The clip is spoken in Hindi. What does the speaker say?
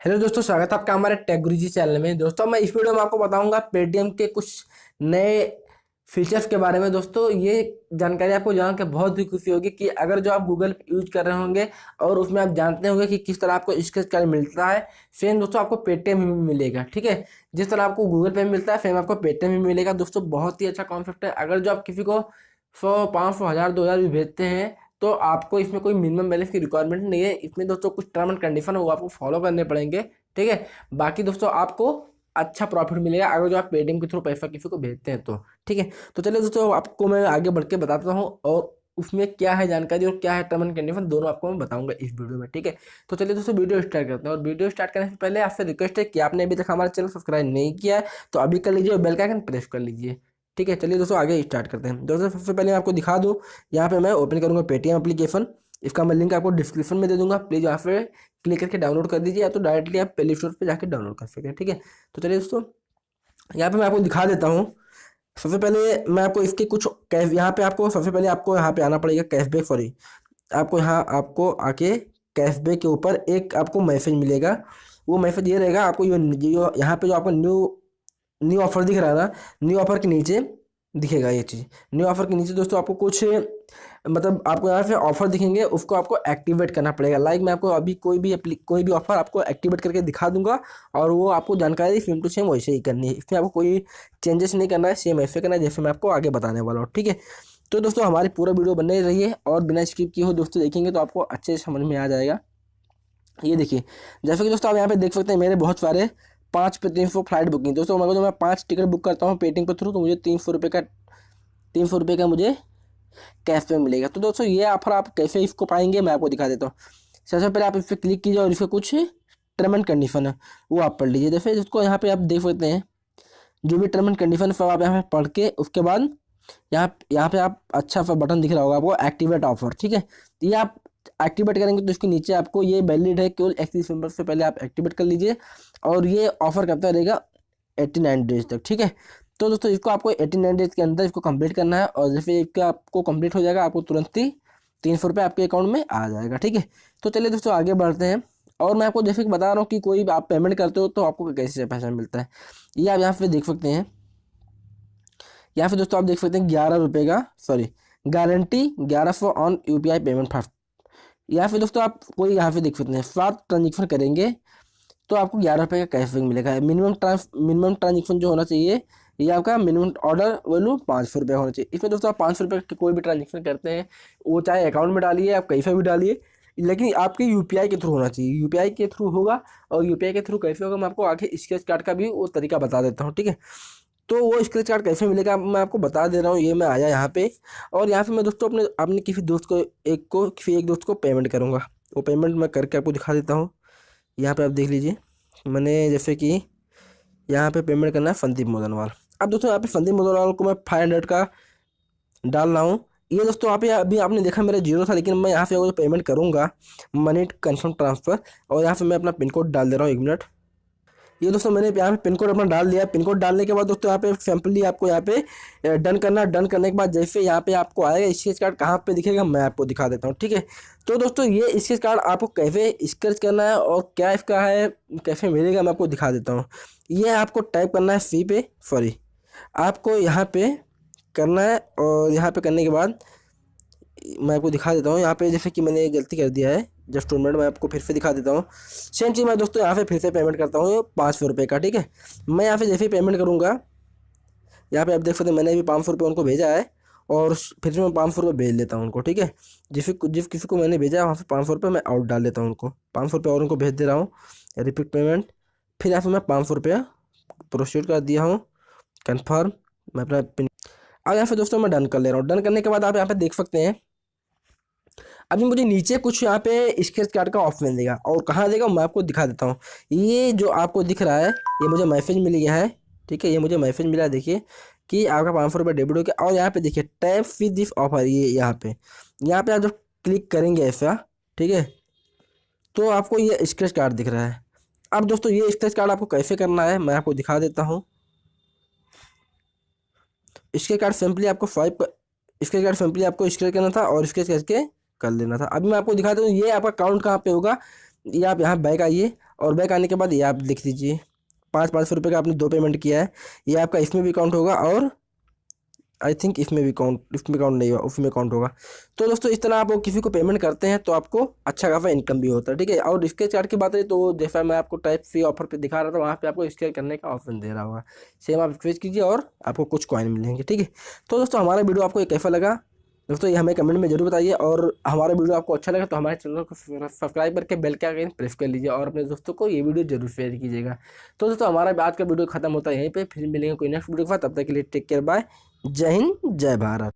हेलो दोस्तों, स्वागत है आपका हमारे टेक गुरुजी चैनल में। दोस्तों मैं इस वीडियो में आपको बताऊंगा पेटीएम के कुछ नए फीचर्स के बारे में। दोस्तों ये जानकारी आपको जान के बहुत ही खुशी होगी कि अगर जो आप गूगल यूज कर रहे होंगे और उसमें आप जानते होंगे कि किस तरह आपको स्क्रैच कार्ड मिलता है, सेम दोस्तों आपको पेटीएम में मिलेगा। ठीक है, जिस तरह आपको गूगल पे में मिलता है सेम आपको पेटीएम में मिलेगा। दोस्तों बहुत ही अच्छा कॉन्सेप्ट है। अगर जो आप किसी को 100, 500, 1000, 2000 भी भेजते हैं तो आपको इसमें कोई मिनिमम बैलेंस की रिक्वायरमेंट नहीं है। इसमें दोस्तों कुछ टर्म एंड कंडीशन है वो आपको फॉलो करने पड़ेंगे। ठीक है, बाकी दोस्तों आपको अच्छा प्रॉफिट मिलेगा अगर जो आप पेटीएम के थ्रू पैसा किसी को भेजते हैं तो। ठीक है, तो चलिए दोस्तों आपको मैं आगे बढ़ के बताता हूँ और उसमें क्या है जानकारी और क्या है टर्म एंड कंडीशन दोनों आपको मैं बताऊंगा इस वीडियो में। ठीक है, तो चलिए दोस्तों वीडियो स्टार्ट करते हैं। और वीडियो स्टार्ट करने से पहले आपसे रिक्वेस्ट है कि आपने अभी तक हमारा चैनल सब्सक्राइब नहीं किया है तो अभी कर लीजिए और बेल का आइकन प्रेस कर लीजिए। ठीक है, चलिए दोस्तों आगे स्टार्ट करते हैं। दोस्तों सबसे पहले मैं आपको दिखा दूँ, यहाँ पे मैं ओपन करूँगा पेटीएम एप्लीकेशन। इसका मैं लिंक आपको डिस्क्रिप्शन में दे दूंगा, प्लीज़ यहाँ पे क्लिक करके डाउनलोड कर दीजिए या तो डायरेक्टली आप प्ले स्टोर पे जाके डाउनलोड कर सकते हैं। ठीक है, तो चलिए दोस्तों यहाँ पे मैं आपको दिखा देता हूँ। सबसे पहले मैं आपको इसके कुछ कैश, यहाँ पे आपको सबसे पहले आपको यहाँ पे आना पड़ेगा कैशबैक, सॉरी आपको यहाँ आपको आके कैशबैक के ऊपर एक आपको मैसेज मिलेगा। वो मैसेज ये रहेगा, आपको जो यहाँ पे जो आपको न्यू न्यू ऑफर दिख रहा है ना, न्यू ऑफर के नीचे दिखेगा ये चीज़। न्यू ऑफर के नीचे दोस्तों आपको कुछ मतलब आपको यहाँ पे ऑफर दिखेंगे, उसको आपको एक्टिवेट करना पड़ेगा। लाइक मैं आपको अभी कोई भी ऑफर आपको एक्टिवेट करके दिखा दूंगा और वो आपको जानकारी सेम टू सेम वैसे ही करनी है। इसमें आपको कोई चेंजेस नहीं करना है, सेम ऐसे करना है जैसे मैं आपको आगे बताने वाला हूँ। ठीक है, तो दोस्तों हमारी पूरा वीडियो बनने रही है और बिना स्किप किए हो दोस्तों देखेंगे तो आपको अच्छे से समझ में आ जाएगा। ये देखिए, जैसे कि दोस्तों आप यहाँ पे देख सकते हैं मेरे बहुत सारे 5 पे 300 फ्लाइट बुकिंग। दोस्तों मैं जो मैं 5 टिकट बुक करता हूँ पेटीएम के थ्रू तो मुझे 300 रुपये का मुझे कैश पे मिलेगा। तो दोस्तों ये ऑफर आप कैसे इसको पाएंगे मैं आपको दिखा देता हूँ। सबसे पहले आप इस पर क्लिक कीजिए और इसके कुछ टर्म एंड कंडीशन है वो आप पढ़ लीजिए। जैसे इसको यहाँ पे आप देख सकते हैं जो भी टर्म एंड कंडीशन सब आप यहाँ पे पढ़ के उसके बाद यहाँ पे आप अच्छा सा बटन दिख रहा होगा आपको एक्टिवेट ऑफर। ठीक है, ये आप एक्टिवेट करेंगे तो इसके नीचे आपको ये वैलिड है केवल 31 दिसंबर से पहले आप एक्टिवेट कर लीजिए और ये ऑफर करता रहेगा 89 डेज तक। ठीक है, तो दोस्तों इसको आपको 89 डेज के अंदर इसको कंप्लीट करना है और जैसे इसका आपको कंप्लीट हो जाएगा आपको तुरंत ही 300 रुपये आपके अकाउंट में आ जाएगा। ठीक है, तो चलिए दोस्तों आगे बढ़ते हैं। और मैं आपको जैसे कि बता रहा हूँ कि कोई आप पेमेंट करते हो तो आपको कैसे पैसा मिलता है, ये आप यहाँ पे देख सकते हैं। यहाँ पे दोस्तों आप देख सकते हैं 11 रुपये का, sorry guarantee 1100 on UPI payment fast. यहाँ पे दोस्तों आप कोई यहाँ पे देख सकते हैं 7 ट्रांजेक्शन करेंगे तो आपको 11 रुपये का कैशबैक मिलेगा। मिनिमम ट्रांजेक्शन जो होना चाहिए ये आपका मिनिमम ऑर्डर वैल्यू 500 रुपये होना चाहिए। इसमें दोस्तों आप 500 रुपये के कोई भी ट्रांजेक्शन करते हैं वो चाहे अकाउंट में डालिए आप कहीं से भी डालिए, लेकिन आपके UPI के थ्रू होना चाहिए। UPI के थ्रू होगा और UPI के थ्रू कैसे होगा मैं आपको आगे स्क्रैच कार्ड का भी वो तरीका बता देता हूँ। ठीक है, तो वो स्क्रैच कार्ड कैसे मिलेगा मैं आपको बता दे रहा हूँ। ये मैं आया यहाँ पे और यहाँ पे मैं दोस्तों अपने किसी दोस्त को एक दोस्त को पेमेंट करूँगा। वो पेमेंट मैं करके आपको दिखा देता हूँ। यहाँ पे आप देख लीजिए, मैंने जैसे कि यहाँ पे पेमेंट करना है संदीप मोदनवाल। अब दोस्तों यहाँ पे संदीप मोदनवाल को मैं 500 का डाल रहा हूँ। ये दोस्तों यहाँ पे अभी आपने देखा मेरा 0 था, लेकिन मैं यहाँ पे अगर पेमेंट करूँगा मनी कन्फर्म ट्रांसफ़र और यहाँ पे मैं अपना पिन कोड डाल दे रहा हूँ 1 मिनट। ये दोस्तों मैंने यहाँ पे पिन कोड अपना डाल दिया। पिन कोड डालने के बाद दोस्तों यहाँ पे सिंपली आपको यहाँ पे डन करना। डन करने के बाद जैसे यहाँ पे आपको आएगा स्क्रैच कार्ड कहाँ पे दिखेगा मैं आपको दिखा देता हूँ। ठीक है, तो दोस्तों ये स्क्रैच कार्ड आपको कैसे स्क्रैच करना है और क्या इसका है कैसे मिलेगा मैं आपको दिखा देता हूँ। ये आपको टाइप करना है सी पे, सॉरी आपको यहाँ पे करना है और यहाँ पे करने के बाद मैं आपको दिखा देता हूँ। यहाँ पे जैसे कि मैंने गलती कर दिया है, जस्ट 2 मिनट मैं आपको फिर से दिखा देता हूँ। सेम चीज़ मैं दोस्तों यहाँ पे फिर से पेमेंट करता हूँ 500 रुपये का। ठीक है, मैं यहाँ पे जैसे ही पेमेंट करूँगा यहाँ पे आप देख सकते हैं मैंने भी 500 रुपये उनको भेजा है और फिर से मैं 500 रुपये भेज लेता हूँ उनको। ठीक है, जिस किसी को मैंने भेजा है वहाँ से 500 रुपये मैं आउट डाल देता हूँ उनको। 500 रुपये और उनको भेज दे रहा हूँ रिपीट पेमेंट। फिर यहाँ पर मैं 500 रुपये प्रोसीड कर दिया हूँ, कन्फर्म मैं अपना पिन। अब यहाँ पे दोस्तों मैं डन कर ले रहा हूँ। डन करने के बाद आप यहाँ पे देख सकते हैं अभी मुझे नीचे कुछ यहाँ पे स्क्रैच कार्ड का ऑप्शन देगा और कहाँ देगा मैं आपको दिखा देता हूँ। ये जो आपको दिख रहा है ये मुझे मैसेज मिल गया है। ठीक है, ये मुझे मैसेज मिला है, देखिए कि आपका 500 रुपये डेबिट हो गया। और यहाँ पे देखिए टैप विद दिस ऑफर, ये यहाँ पे आप जब क्लिक करेंगे ऐसा, ठीक है, तो आपको ये स्क्रैच कार्ड दिख रहा है। अब दोस्तों ये स्क्रैच कार्ड आपको कैसे करना है मैं आपको दिखा देता हूँ। स्क्रैच कार्ड सिंपली आपको स्क्रैच करना था और स्क्रैच करके कर लेना था। अभी मैं आपको दिखाता हूँ ये आपका अकाउंट कहाँ पे होगा। ये आप यहाँ बैक आइए और बैक आने के बाद ये आप लिख दीजिए 500 रुपये का आपने 2 पेमेंट किया है, ये आपका इसमें भी काउंट होगा और आई थिंक इसमें काउंट नहीं होगा, उसमें काउंट होगा। तो दोस्तों इस तरह आप किसी को पेमेंट करते हैं तो आपको अच्छा खासा इनकम भी होता है, ठीक है। और इसके चार्ट की बात है तो जैसा मैं आपको टाइप सी ऑफर पे दिखा रहा था, वहाँ पे आपको स्केल करने का ऑप्शन दे रहा होगा, सेम आप स्विच कीजिए और आपको कुछ कॉइन मिलेंगे, ठीक है। तो दोस्तों हमारा वीडियो आपको कैसा लगा दोस्तों, ये हमें कमेंट में जरूर बताइए, और हमारा वीडियो आपको अच्छा लगा तो हमारे चैनल को सब्सक्राइब करके बेल के आइकन प्रेस कर लीजिए, और अपने दोस्तों को ये वीडियो जरूर शेयर कीजिएगा। तो दोस्तों हमारा आज का वीडियो खत्म होता है यहीं पे, फिर मिलेंगे कोई नेक्स्ट वीडियो के साथ, तब तक के लिए टेक केयर, बाय, जय हिंद, जय भारत।